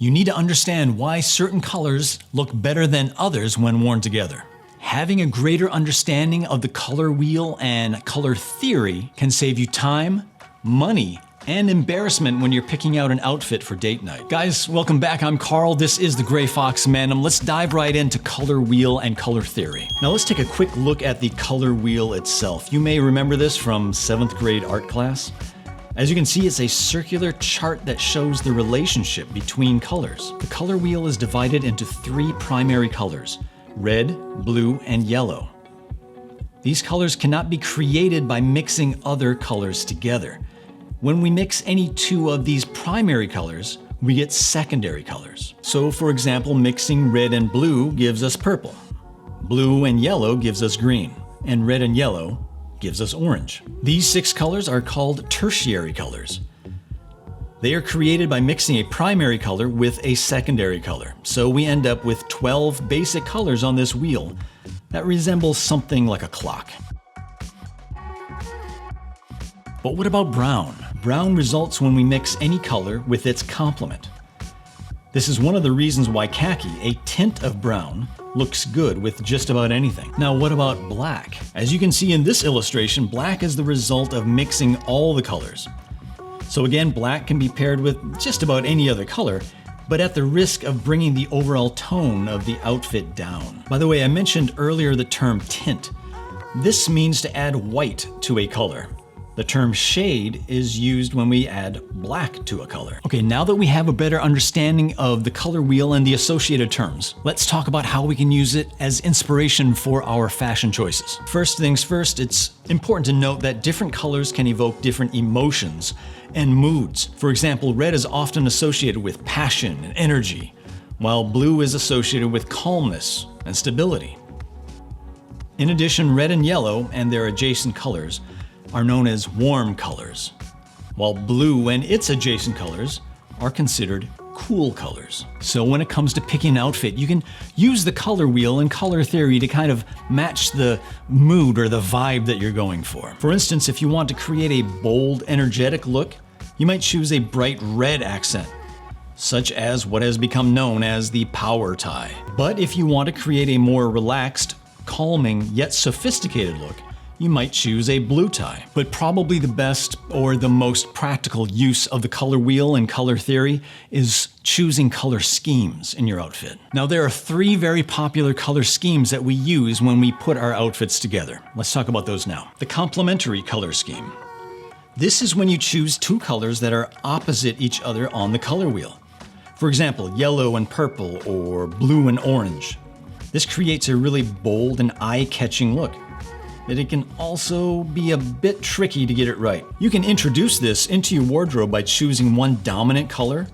You need to understand why certain colors look better than others when worn together. Having a greater understanding of the color wheel and color theory can save you time, money, and embarrassment when you're picking out an outfit for date night. Guys, welcome back. I'm Carl. This is the Gray Fox Mandem. Let's dive right into color wheel and color theory. Now let's take a quick look at the color wheel itself. You may remember this from 7th grade art class. As you can see, it's a circular chart that shows the relationship between colors. The color wheel is divided into 3 primary colors: red, blue, and yellow. These colors cannot be created by mixing other colors together. When we mix any 2 of these primary colors, we get secondary colors. So for example, mixing red and blue gives us purple. Blue and yellow gives us green. And red and yellow gives us orange. These 6 colors are called tertiary colors. They are created by mixing a primary color with a secondary color. So we end up with 12 basic colors on this wheel that resembles something like a clock. But what about brown? Brown results when we mix any color with its complement. This is one of the reasons why khaki, a tint of brown, looks good with just about anything. Now what about black? As you can see in this illustration, black is the result of mixing all the colors. So again, black can be paired with just about any other color, but at the risk of bringing the overall tone of the outfit down. By the way, I mentioned earlier the term tint. This means to add white to a color. The term shade is used when we add black to a color. Okay, now that we have a better understanding of the color wheel and the associated terms, let's talk about how we can use it as inspiration for our fashion choices. First things first, it's important to note that different colors can evoke different emotions and moods. For example, red is often associated with passion and energy, while blue is associated with calmness and stability. In addition, red and yellow and their adjacent colors are known as warm colors, while blue and its adjacent colors are considered cool colors. So when it comes to picking an outfit, you can use the color wheel and color theory to kind of match the mood or the vibe that you're going for. For instance, if you want to create a bold, energetic look, you might choose a bright red accent, such as what has become known as the power tie. But if you want to create a more relaxed, calming, yet sophisticated look, you might choose a blue tie. But probably the best or the most practical use of the color wheel and color theory is choosing color schemes in your outfit. Now there are 3 very popular color schemes that we use when we put our outfits together. Let's talk about those now. The complementary color scheme. This is when you choose 2 colors that are opposite each other on the color wheel. For example, yellow and purple or blue and orange. This creates a really bold and eye-catching look. But it can also be a bit tricky to get it right. You can introduce this into your wardrobe by choosing one dominant color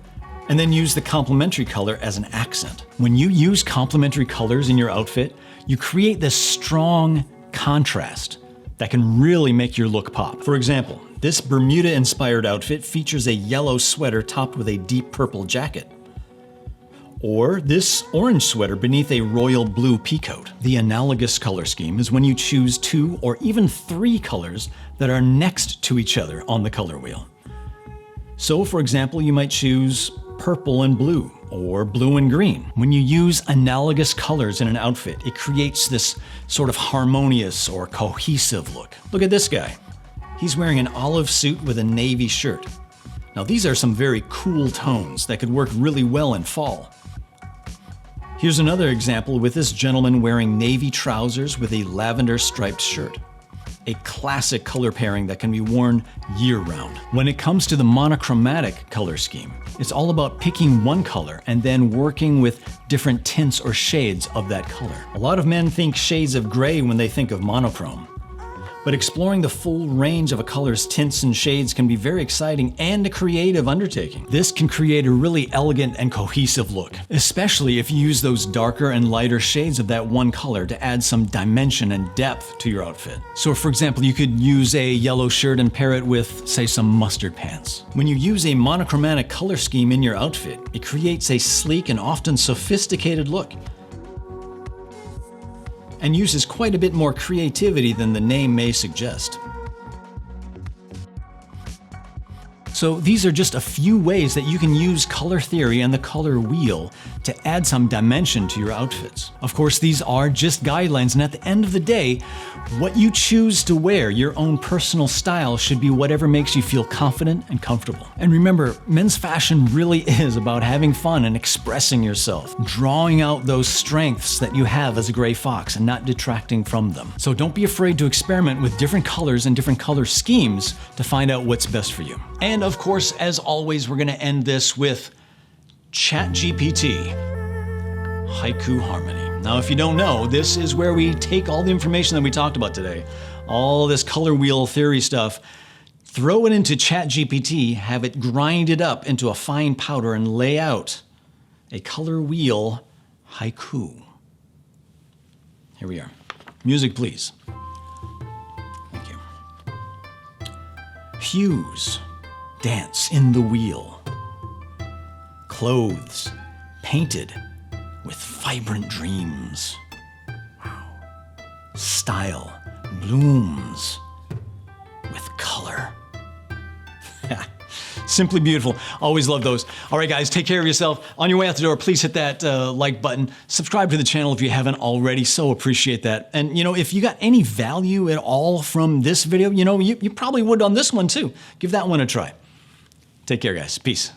and then use the complementary color as an accent. When you use complementary colors in your outfit, you create this strong contrast that can really make your look pop. For example, this Bermuda-inspired outfit features a yellow sweater topped with a deep purple jacket. Or this orange sweater beneath a royal blue peacoat. The analogous color scheme is when you choose 2 or even 3 colors that are next to each other on the color wheel. So for example, you might choose purple and blue or blue and green. When you use analogous colors in an outfit, it creates this sort of harmonious or cohesive look. Look at this guy. He's wearing an olive suit with a navy shirt. Now these are some very cool tones that could work really well in fall. Here's another example with this gentleman wearing navy trousers with a lavender striped shirt. A classic color pairing that can be worn year-round. When it comes to the monochromatic color scheme, it's all about picking one color and then working with different tints or shades of that color. A lot of men think shades of gray when they think of monochrome. But exploring the full range of a color's tints and shades can be very exciting and a creative undertaking. This can create a really elegant and cohesive look, especially if you use those darker and lighter shades of that one color to add some dimension and depth to your outfit. So for example, you could use a yellow shirt and pair it with, say, some mustard pants. When you use a monochromatic color scheme in your outfit, it creates a sleek and often sophisticated look, and uses quite a bit more creativity than the name may suggest. So these are just a few ways that you can use color theory and the color wheel to add some dimension to your outfits. Of course, these are just guidelines, and at the end of the day, what you choose to wear, your own personal style, should be whatever makes you feel confident and comfortable. And remember, men's fashion really is about having fun and expressing yourself, drawing out those strengths that you have as a gray fox and not detracting from them. So don't be afraid to experiment with different colors and different color schemes to find out what's best for you. And of course, as always, we're gonna end this with ChatGPT Haiku Harmony. Now, if you don't know, this is where we take all the information that we talked about today, all this color wheel theory stuff, throw it into ChatGPT, have it grind it up into a fine powder, and lay out a color wheel haiku. Here we are. Music, please. Thank you. Hues dance in the wheel. Clothes painted with vibrant dreams. Wow. Style blooms with color. Simply beautiful. Always love those. All right, guys, take care of yourself. On your way out the door, please hit that like button. Subscribe to the channel if you haven't already. So appreciate that. And if you got any value at all from this video, you probably would on this one too. Give that one a try. Take care, guys. Peace.